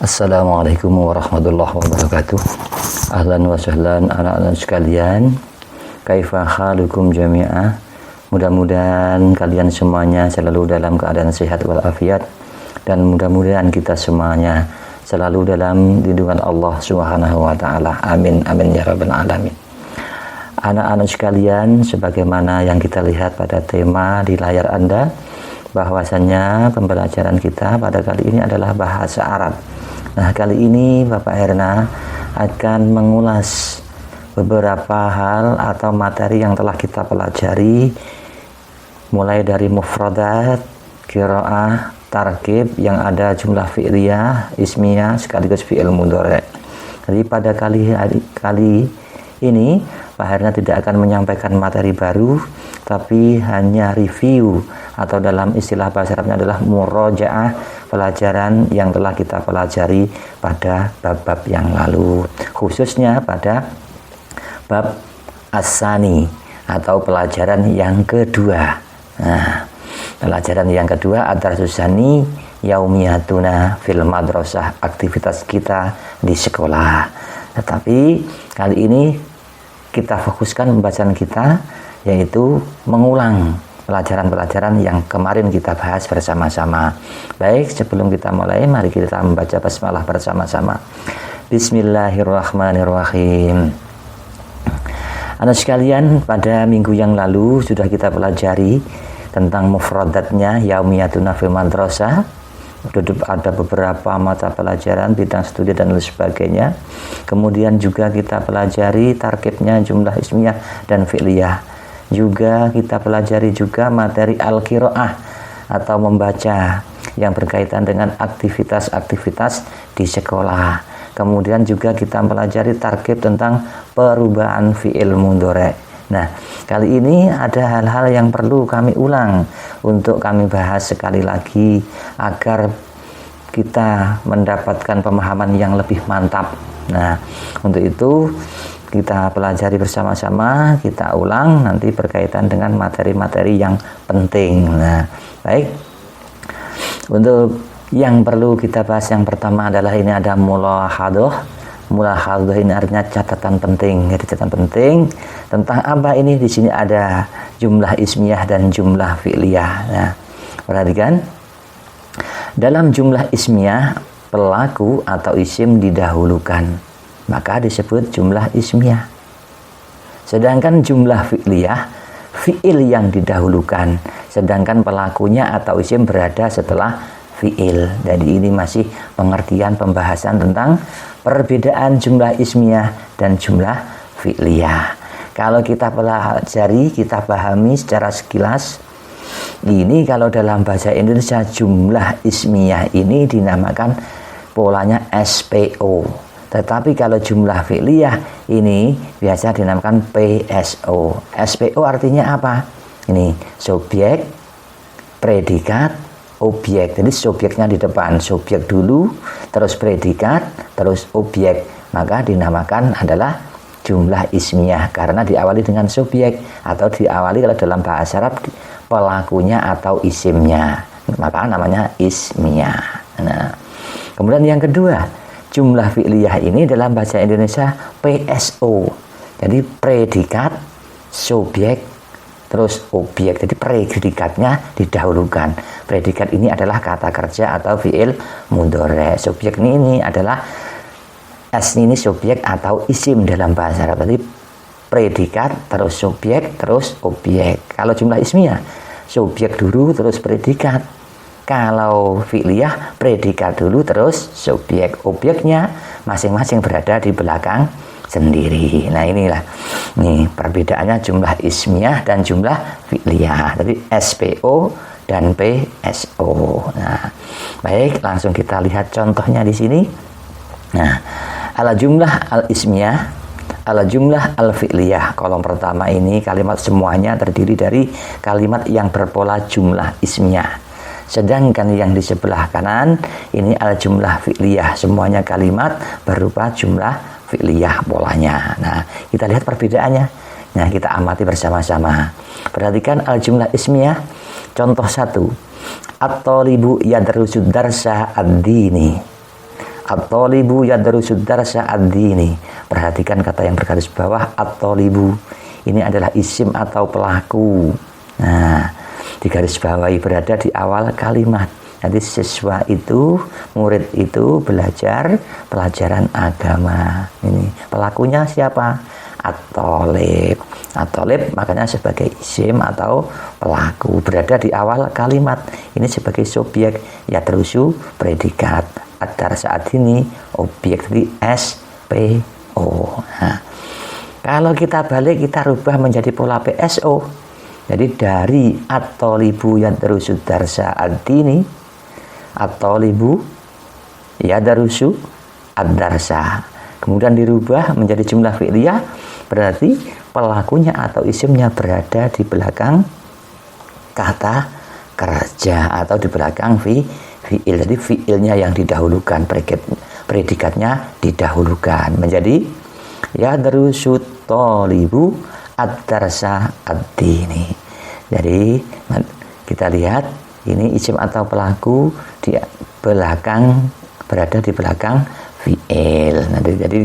Assalamualaikum warahmatullahi wabarakatuh. Ahlan wa sahlan anak-anak sekalian. Kaifa halukum jami'ah. Mudah-mudahan kalian semuanya selalu dalam keadaan sehat walafiat, dan mudah-mudahan kita semuanya selalu dalam lindungan Allah Subhanahu wa taala. Amin amin ya rabbal alamin. Anak-anak sekalian, sebagaimana yang kita lihat pada tema di layar Anda, bahwasanya pembelajaran kita pada kali ini adalah bahasa Arab. Nah, kali ini Bapak Herna akan mengulas beberapa hal atau materi yang telah kita pelajari, mulai dari mufradat, qiraah, tarkib yang ada jumlah fi'liyah, ismiyah sekaligus fi'il mudhari'. Jadi pada kali ini Pak Herna tidak akan menyampaikan materi baru, tapi hanya review atau dalam istilah bahasa Arabnya adalah murajaah pelajaran yang telah kita pelajari pada bab-bab yang lalu, khususnya pada bab as-sani atau pelajaran yang kedua. Nah, pelajaran yang kedua ad-darsus tsani yaumiyatuna fil madrasah, aktivitas kita di sekolah. Tetapi kali ini kita fokuskan pembacaan kita, yaitu mengulang pelajaran-pelajaran yang kemarin kita bahas bersama-sama. Baik, sebelum kita mulai, mari kita membaca basmalah bersama-sama. Bismillahirrahmanirrahim. Anak sekalian, pada minggu yang lalu sudah kita pelajari tentang mufradatnya yaumiyatuna fil madrasah. Ada beberapa mata pelajaran, bidang studi dan lain sebagainya. Kemudian juga kita pelajari tarkibnya, jumlah ismiyah dan fi'liyah. Juga kita pelajari juga materi al-qiraah atau membaca yang berkaitan dengan aktivitas-aktivitas di sekolah. Kemudian juga kita pelajari tarkib tentang perubahan fi'il mudhari'. Nah, kali ini ada hal-hal yang perlu kami ulang untuk kami bahas sekali lagi agar kita mendapatkan pemahaman yang lebih mantap. Nah, untuk itu kita pelajari bersama-sama, kita ulang nanti berkaitan dengan materi-materi yang penting. Nah, baik. Untuk yang perlu kita bahas yang pertama adalah ini ada mulahadhah. Mulahadhah ini artinya catatan penting. Jadi catatan penting tentang apa ini? Di sini ada jumlah ismiyah dan jumlah fi'liyah. Nah, perhatikan. Dalam jumlah ismiyah, pelaku atau isim didahulukan, maka disebut jumlah ismiyah. Sedangkan jumlah fi'liyah, fi'il yang didahulukan, sedangkan pelakunya atau isim berada setelah fi'il. Jadi ini masih pengertian pembahasan tentang perbedaan jumlah ismiyah dan jumlah fi'liyah. Kalau kita pelajari, kita pahami secara sekilas, ini kalau dalam bahasa Indonesia jumlah ismiyah ini dinamakan polanya SPO. Tetapi kalau jumlah fi'liyah ini biasa dinamakan PSO. SPO artinya apa? Ini subjek, predikat, objek. Jadi subjeknya di depan, subjek dulu, terus predikat, terus objek. Maka dinamakan adalah jumlah ismiyah karena diawali dengan subjek, atau diawali kalau dalam bahasa Arab pelakunya atau isimnya. Maka namanya ismiyah. Nah, kemudian yang kedua, jumlah fi'liyah ini dalam bahasa Indonesia PSO. Jadi predikat, subjek, terus objek. Jadi predikatnya didahulukan. Predikat ini adalah kata kerja atau fi'il mudhari'. Subjek ini adalah ini subjek atau isim dalam bahasa Arab. Jadi predikat, terus subjek, terus objek. Kalau jumlah ismiyah, subjek dulu, terus predikat. Kalau fi'liyah, predikat dulu, terus subjek. Objeknya masing-masing berada di belakang sendiri. Nah, inilah nih perbedaannya jumlah ismiyah dan jumlah fi'liyah. Jadi SPO dan PSO. Nah, baik, langsung kita lihat contohnya di sini. Nah, ala jumlah al-ismiyah, ala jumlah al-fi'liyah. Kolom pertama ini kalimat semuanya terdiri dari kalimat yang berpola jumlah ismiyah. Sedangkan yang di sebelah kanan ini al jumlah fi'liyah. Semuanya kalimat berupa jumlah fi'liyah polanya. Nah, kita lihat perbedaannya. Nah, kita amati bersama-sama. Perhatikan al jumlah ismiyah. Contoh 1. At-thalibu yadrusu darsa ad-dini. At-thalibu yadrusud darsa ad-dini. Perhatikan kata yang bergaris bawah, at-thalibu. Ini adalah isim atau pelaku. Nah, di garis bawahi berada di awal kalimat. Nanti siswa itu, murid itu belajar pelajaran agama. Ini pelakunya siapa? At-thalib. At-thalib makanya sebagai isim atau pelaku, berada di awal kalimat. Ini sebagai subjek, yadrusu predikat, ad-darsa ad-dini objek, di SPO. Nah, kalau kita balik, kita rubah menjadi pola PSO. Jadi dari at-thalibu yadrusu darsa ad-dini, at-thalibu yadrusu ad-darsa. Kemudian dirubah menjadi jumlah fi'liyah, berarti pelakunya atau isimnya berada di belakang kata kerja atau di belakang fi'il. Jadi fi'ilnya yang didahulukan, predikatnya didahulukan, menjadi yadrusut thalibu ad-darsa ad-dini. Jadi kita lihat ini isim atau pelaku di belakang, berada di belakang fi'il. Nanti jadi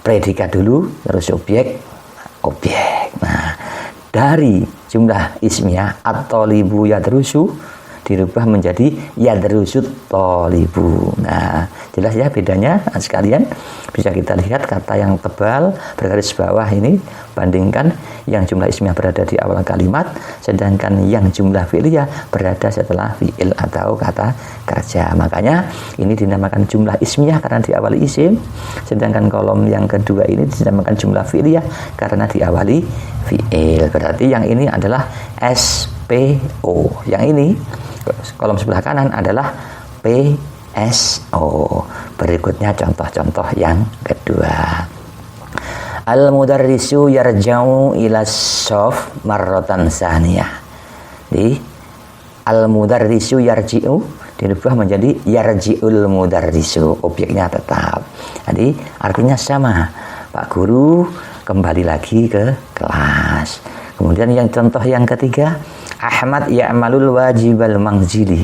predikat dulu, terus objek. Nah, dari jumlah ismiyah at-thalibu yadrusu dirubah menjadi yadrusut thalibu. Nah, jelas ya bedanya sekalian. Bisa kita lihat kata yang tebal bergaris bawah ini bandingkan yang jumlah ismiyah berada di awal kalimat, sedangkan yang jumlah fi'liyah berada setelah fi'il atau kata kerja. Makanya ini dinamakan jumlah ismiyah karena diawali isim, sedangkan kolom yang kedua ini dinamakan jumlah fi'liyah karena diawali fi'il. Berarti yang ini adalah SPO. Yang ini kolom sebelah kanan adalah PSO. Berikutnya contoh-contoh yang kedua. Al-mudarrisu yarja'u ila shaf marratan saniyah. Di al-mudarrisu yarji'u dirubah menjadi yarji'ul mudarrisu, objeknya tetap. Jadi artinya sama. Pak guru kembali lagi ke kelas. Kemudian yang contoh yang ketiga, Ahmad ya'malul wajibal manzili.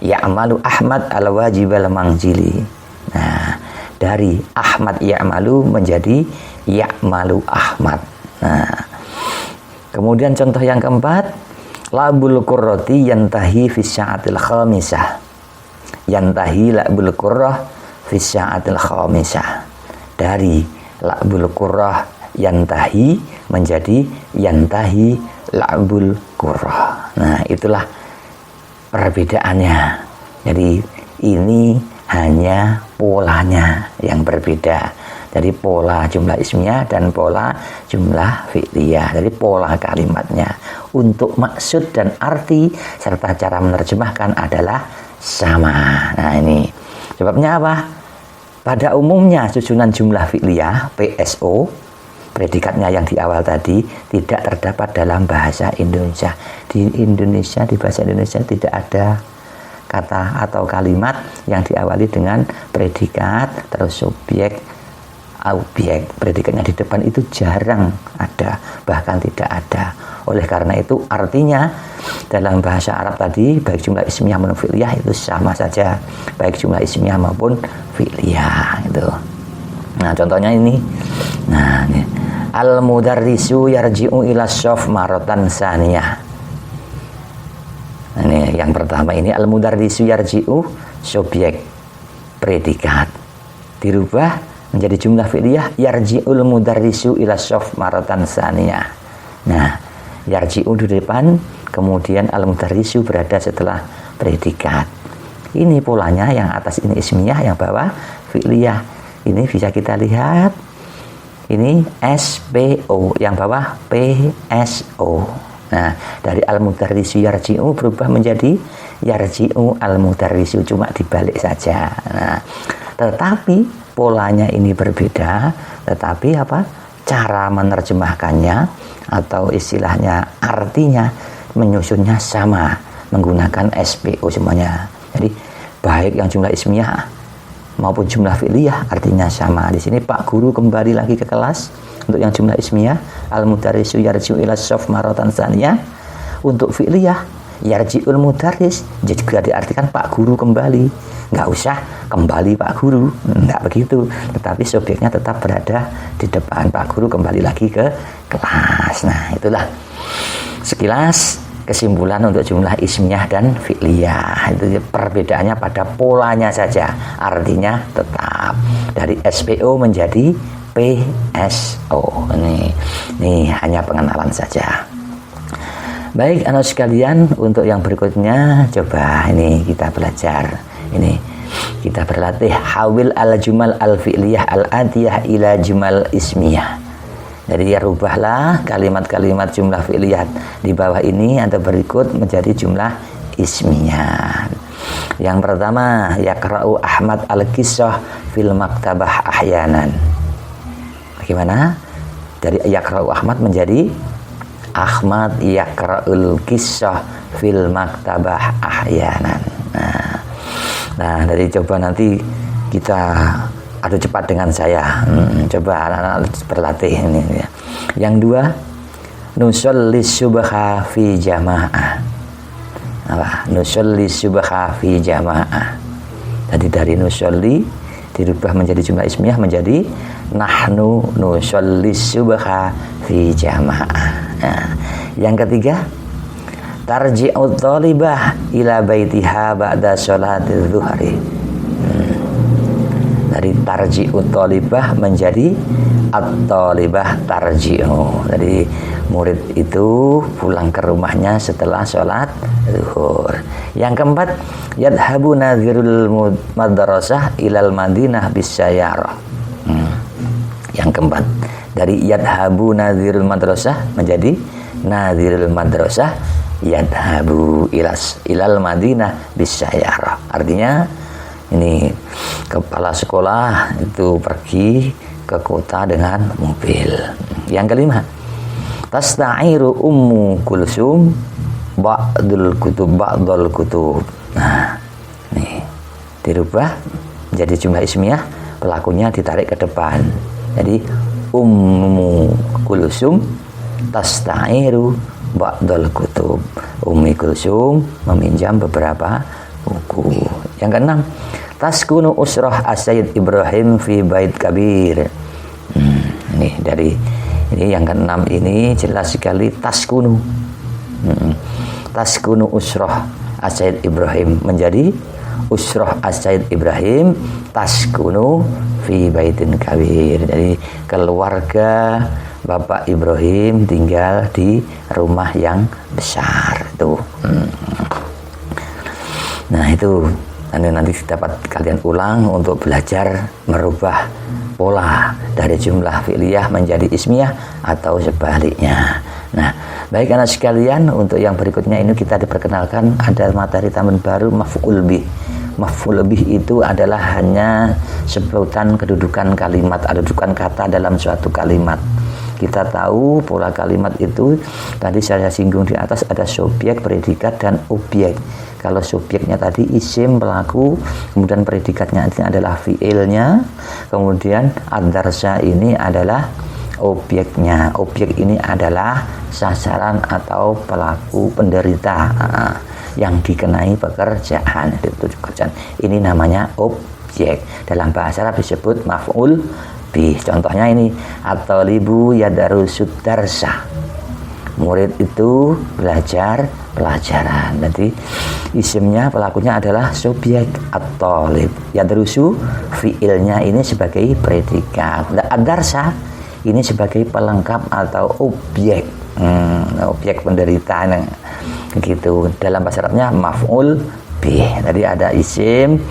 Ya'malu Ahmad al wajibal manzili. Nah, dari Ahmad ya'malu menjadi ya'malu Ahmad. Nah, kemudian contoh yang keempat, labul qurrati yantahi fi sa'atil khamisah. Yantahi labul qurrah fi sa'atil khamisah. Dari labul qurrah yantahi menjadi yantahi labul qurrah. Nah, itulah perbedaannya. Jadi ini hanya polanya yang berbeda. Jadi pola jumlah ismiyah dan pola jumlah fi'liyah. Jadi pola kalimatnya. Untuk maksud dan arti serta cara menerjemahkan adalah sama. Nah, ini sebabnya apa? Pada umumnya susunan jumlah fi'liyah PSO, predikatnya yang di awal tadi, tidak terdapat dalam bahasa Indonesia. Di Indonesia, di bahasa Indonesia tidak ada kata atau kalimat yang diawali dengan predikat terus subjek objek. Predikatnya di depan itu jarang ada, bahkan tidak ada. Oleh karena itu artinya dalam bahasa Arab tadi baik jumlah ismiyah maupun fi'liyah itu sama saja, baik jumlah ismiyah maupun fi'liyah itu. Nah, contohnya ini. Nah, ini al-mudarrisu yarji'u ila shaf maratan saniyah. Ini yang pertama, ini al-mudarrisu yarji'u subjek predikat dirubah menjadi jumlah fi'liyah yarji'ul mudarrisu ila shaf maratan saniyah. Nah, yarji'u di depan, kemudian al-mudarrisu berada setelah predikat. Ini polanya, yang atas ini ismiyah, yang bawah fi'liyah. Ini bisa kita lihat. Ini SPO, yang bawah PSO. Nah, dari al-mudarrisu yarji'u berubah menjadi yarji'u al-mudarrisu, cuma dibalik saja. Nah, tetapi polanya ini berbeda, tetapi apa? Cara menerjemahkannya atau istilahnya artinya menyusunnya sama, menggunakan SPO semuanya. Jadi baik yang jumlah ismiyah maupun jumlah fi'liyah artinya sama. Di sini Pak Guru kembali lagi ke kelas. Untuk yang jumlah ismiyah, al-mudarrisu yarji'u ila shaf maratan saniyah. Untuk fi'liyah, yarji'ul mudarris juga diartikan Pak Guru kembali. nggak usah kembali Pak Guru, nggak begitu, tetapi subjeknya tetap berada di depan Pak Guru, kembali lagi ke kelas. Nah, itulah sekilas kesimpulan untuk jumlah ismiyah dan fi'liyah. Itu perbedaannya pada polanya saja, artinya tetap dari SPO menjadi PSO. Ini hanya pengenalan saja. Baik anak sekalian, untuk yang berikutnya coba ini kita belajar. Ini kita berlatih hawil al jumal al fi'liyah al atiyah ila jumal ismiyah. Jadi rubahlah kalimat-kalimat jumlah fi'liyah di bawah ini atau berikut menjadi jumlah ismiyah. Yang pertama, yaqra'u Ahmad al-qissah fil maktabah ahyanan. Bagaimana? Dari yaqra'u Ahmad menjadi Ahmad yaqra'ul qissah fil maktabah ahyanan. Nah, dari coba nanti kita adu cepat dengan saya. Coba anak-anak berlatih ini ya. Yang dua, nusolli subha fi jamaah. Apa? Nusolli subha fi jamaah. Jadi dari nusolli dirubah menjadi jumlah ismiyah menjadi nahnu nusolli subha fi jamaah. Nah, yang ketiga, tarji'u thalibah ila baitiha ba'da sholatiz zuhri. Dari tarji'u thalibah menjadi at-thalibah tarji'u. Jadi murid itu pulang ke rumahnya setelah sholat zuhur. Yang keempat, yadhabu nadhirul madrasah ilal madinah bisyayarah. Yang keempat, dari yadhabu nadhirul madrasah menjadi nadhirul madrasah yadhabu ilal madinah bisyayarah. Artinya ini kepala sekolah itu pergi ke kota dengan mobil. Yang kelima, tasta'iru ummu kulsum ba'dul kutub. Nah, nih dirubah menjadi jumlah ismiyah, pelakunya ditarik ke depan. Jadi ummu kulsum tasta'iru ba'dul kutub. Ummi Kulsum meminjam beberapa buku. Yang keenam, taskunu usrah as-Sayyid Ibrahim fi bait kabir. Ini dari ini yang keenam ini jelas sekali taskunu. Taskunu usrah as-Sayyid Ibrahim menjadi usrah as-Sayyid Ibrahim taskunu fi baitin kabir. Jadi keluarga Bapak Ibrahim tinggal di rumah yang besar itu. Nah itu nanti dapat kalian ulang untuk belajar merubah pola dari jumlah fi'liyah menjadi ismiyah atau sebaliknya. Nah, baik anak sekalian, untuk yang berikutnya ini kita diperkenalkan ada materi tambahan baru, maf'ul bih. Maf'ul bih itu adalah hanya sebutan kedudukan kalimat, kedudukan kata dalam suatu kalimat. Kita tahu pola kalimat itu tadi saya singgung di atas, ada subjek, predikat, dan objek. Kalau subjeknya tadi isim pelaku, kemudian predikatnya ini adalah fiilnya, kemudian ad-darsa ini adalah objeknya. Objek ini adalah sasaran atau pelaku penderita yang dikenai pekerjaan. Ini namanya objek. Dalam bahasa Arab disebut maf'ul bih. Contohnya ini, at-thalibu yadarusud darsa. Murid itu belajar pelajaran. Nanti isimnya pelakunya adalah subjek at-thalib. Yadrusu fiilnya ini sebagai predikat. Ad-darsa ini sebagai pelengkap atau objek. Objek penderita gitu. Dalam bahasa Arabnya maf'ul bih. Tadi ada isim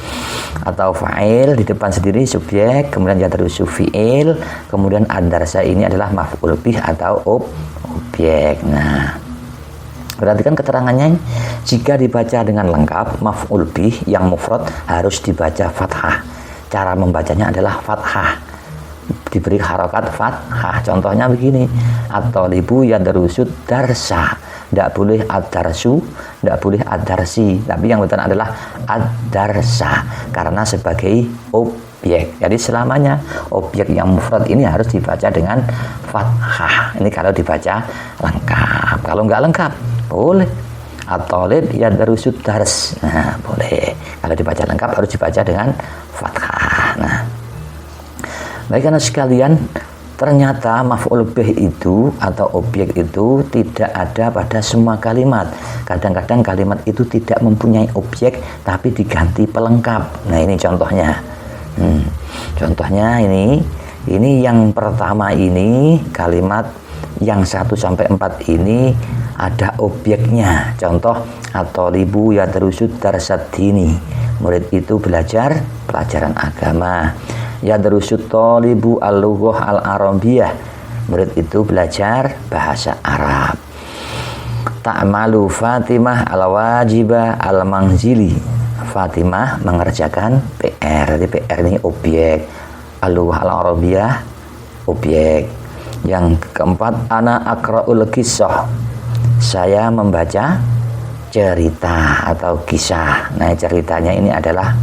atau fa'il di depan sendiri subjek, kemudian yadrusu fiil, kemudian ad-darsa ini adalah maf'ul bih atau objek. Nah, perhatikan keterangannya. Jika dibaca dengan lengkap, maf'ul bih yang mufrad harus dibaca fathah. Cara membacanya adalah fathah, diberi harokat fathah. Contohnya begini, at-thalibu yadrusud darsa. Tidak boleh ad-darsu, tidak boleh ad-darsi, tapi yang betul adalah ad-darsa karena sebagai objek. Jadi selamanya objek yang mufrad ini harus dibaca dengan fathah. Ini kalau dibaca lengkap. Kalau nggak lengkap boleh at-thalib yadrusud dars. Nah, boleh. Kalau dibaca lengkap harus dibaca dengan fathah. Nah, baik anak sekalian, ternyata maf'ul bih itu atau objek itu tidak ada pada semua kalimat. Kadang-kadang kalimat itu tidak mempunyai objek tapi diganti pelengkap. Nah, ini contohnya. Contohnya ini yang pertama ini kalimat yang 1 sampai 4 ini ada objeknya. Contoh at-thalibu yadrusud darsaddini. Murid itu belajar pelajaran agama. Yadrusut thalibu al-lughah al-arabiyah. Murid itu belajar bahasa Arab. Ta'malu Fatimah al-wajibah al-manzili. Fatimah mengerjakan PR. Jadi PR ini objek. Al-lughah al-arabiyah objek. Yang keempat, ana aqra'ul qissah. Saya membaca cerita atau kisah. Nah, ceritanya ini adalah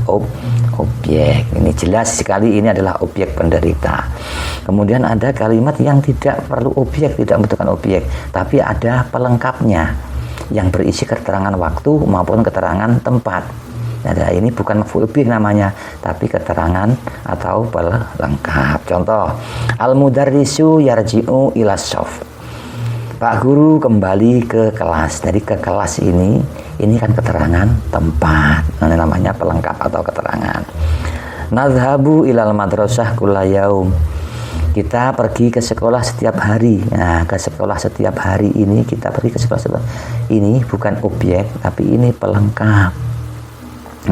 objek. Ini jelas sekali ini adalah objek penderita. Kemudian ada kalimat yang tidak perlu objek, tidak membutuhkan objek, tapi ada pelengkapnya yang berisi keterangan waktu maupun keterangan tempat. Nah, ini bukan maf'ul bih namanya, tapi keterangan atau pelengkap. Contoh, al-mudarrisu yarji'u ila shaf. Pak guru kembali ke kelas. Jadi ke kelas ini kan keterangan tempat. Nah, namanya pelengkap atau keterangan. Nadhabu ilal madrasah kulla yaum. Kita pergi ke sekolah setiap hari. Nah, ke sekolah setiap hari ini kita pergi ke sekolah. Ini bukan objek, tapi ini pelengkap.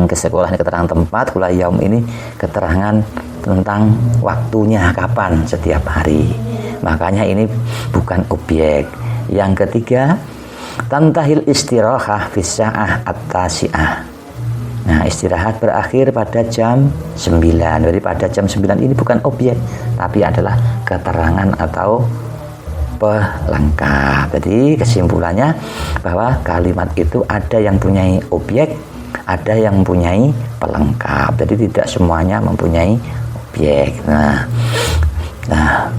Ke sekolah ini keterangan tempat, kulla yaum ini keterangan tentang waktunya kapan setiap hari. Makanya ini bukan objek. Yang ketiga, tantahil istirahah fi sa'ah at-tasi'ah. Nah, istirahat berakhir pada jam 9. Jadi pada jam 9 ini bukan objek, tapi adalah keterangan atau pelengkap. Jadi kesimpulannya bahwa kalimat itu ada yang mempunyai objek, ada yang mempunyai pelengkap. Jadi tidak semuanya mempunyai objek. Nah,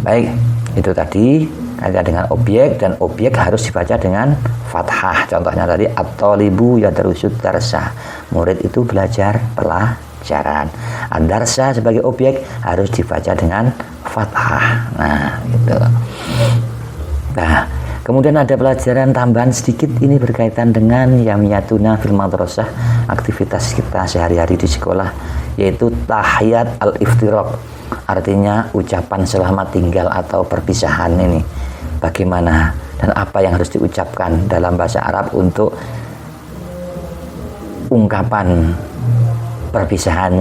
baik. Itu tadi ada dengan objek, dan objek harus dibaca dengan fathah. Contohnya tadi at-thalibu yadrusud darsa. Murid itu belajar pelajaran. Ad-darsa sebagai objek harus dibaca dengan fathah. Nah, gitu. Nah, kemudian ada pelajaran tambahan sedikit, ini berkaitan dengan yamiyatuna fil madrasah, aktivitas kita sehari-hari di sekolah, yaitu tahiyat al-iftiraq. Artinya ucapan selamat tinggal atau perpisahan ini bagaimana dan apa yang harus diucapkan dalam bahasa Arab untuk ungkapan perpisahan.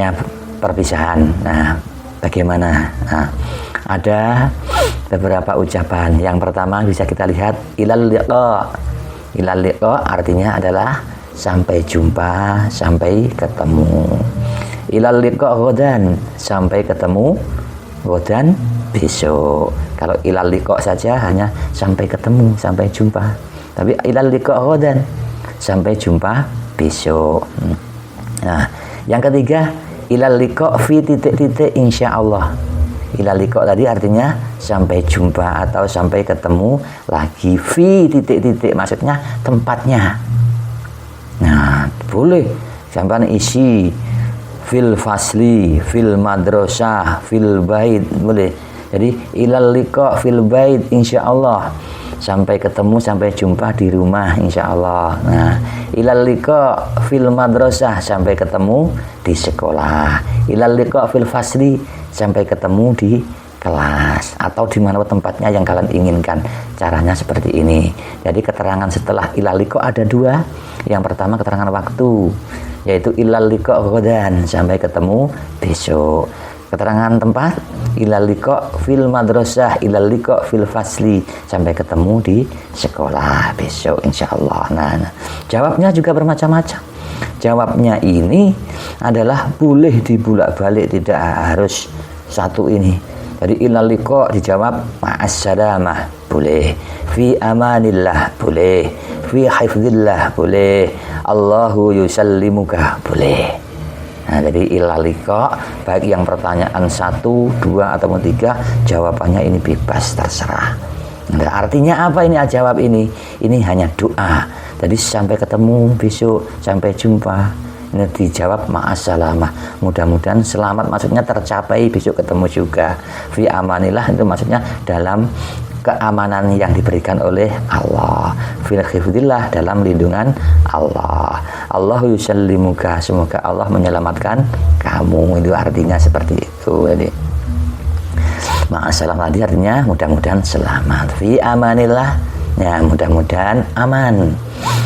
Nah, bagaimana? Nah, ada beberapa ucapan. Yang pertama bisa kita lihat ilal liqa. Ilal liqa artinya adalah sampai jumpa, sampai ketemu. Ilal liqa ghadan, sampai ketemu ghadan besok. Kalau ilal liqa saja hanya sampai ketemu, sampai jumpa. Tapi ilal liqa ghadan, sampai jumpa besok. Nah, yang ketiga ilal liqa fi titik-titik insyaallah. Ilal liqa tadi artinya sampai jumpa atau sampai ketemu lagi. Fi titik-titik maksudnya tempatnya. Nah, boleh sampai isi fil fasli, fil madrasah, fil bait, boleh. Jadi ilal liqa fil bait insyaallah, sampai ketemu, sampai jumpa di rumah insyaallah. Nah, ilal liqa fil madrasah, sampai ketemu di sekolah. Ilal liqa fil fasli, sampai ketemu di kelas atau di mana tempatnya yang kalian inginkan. Caranya seperti ini. Jadi keterangan setelah ilal liqa ada dua. Yang pertama keterangan waktu, yaitu ilal liqa ghadan, sampai ketemu besok. Keterangan tempat ilal liqa fil madrasah, ilal liqa fil fasli, sampai ketemu di sekolah besok insyaallah. Nah, jawabnya juga bermacam-macam. Jawabnya ini adalah boleh dibulak-balik, tidak harus satu ini. Jadi ilal liqa dijawab ma'assalamah, boleh. Fi amanillah, boleh. Fi hifdzillah, boleh. Allahu yusallimuka, boleh. Nah, jadi ilal liqa, baik yang pertanyaan 1, 2 atau 3, jawabannya ini bebas, terserah. Nah, artinya apa ini jawab ini? Ini hanya doa. Jadi sampai ketemu besok, sampai jumpa. Ini dijawab ma'assalamah, mudah-mudahan selamat, maksudnya tercapai, besok ketemu juga. Fi amanillah itu maksudnya dalam keamanan yang diberikan oleh Allah. Fil hifdzillah, dalam lindungan Allah. Allahu yusallimuka, semoga Allah menyelamatkan kamu. Itu artinya seperti itu. Jadi ma'assalamah tadi artinya mudah-mudahan selamat. Fi amanillah, ya mudah-mudahan aman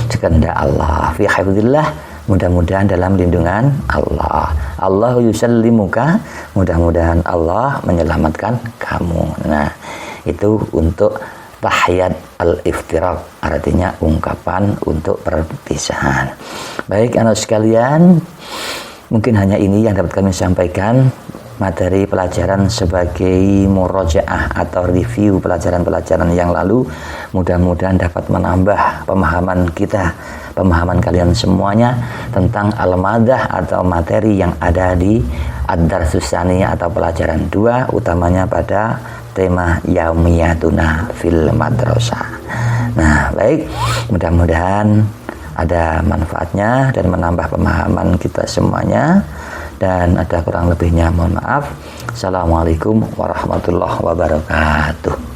sekehendak Allah. Fi hifdzillah, mudah-mudahan dalam lindungan Allah. Allahu yusallimuka, mudah-mudahan Allah menyelamatkan kamu. Nah, itu untuk tahyat al-iftiraq, artinya ungkapan untuk perpisahan. Baik anak sekalian, mungkin hanya ini yang dapat kami sampaikan materi pelajaran sebagai murojaah atau review pelajaran-pelajaran yang lalu. Mudah-mudahan dapat menambah pemahaman kita, pemahaman kalian semuanya tentang al-madah atau materi yang ada di ad-darsus tsaniyah atau pelajaran 2, utamanya pada tema yaumiyatuna fil madrasah. Nah, baik, mudah-mudahan ada manfaatnya dan menambah pemahaman kita semuanya. Dan ada kurang lebihnya mohon maaf. Assalamualaikum warahmatullahi wabarakatuh.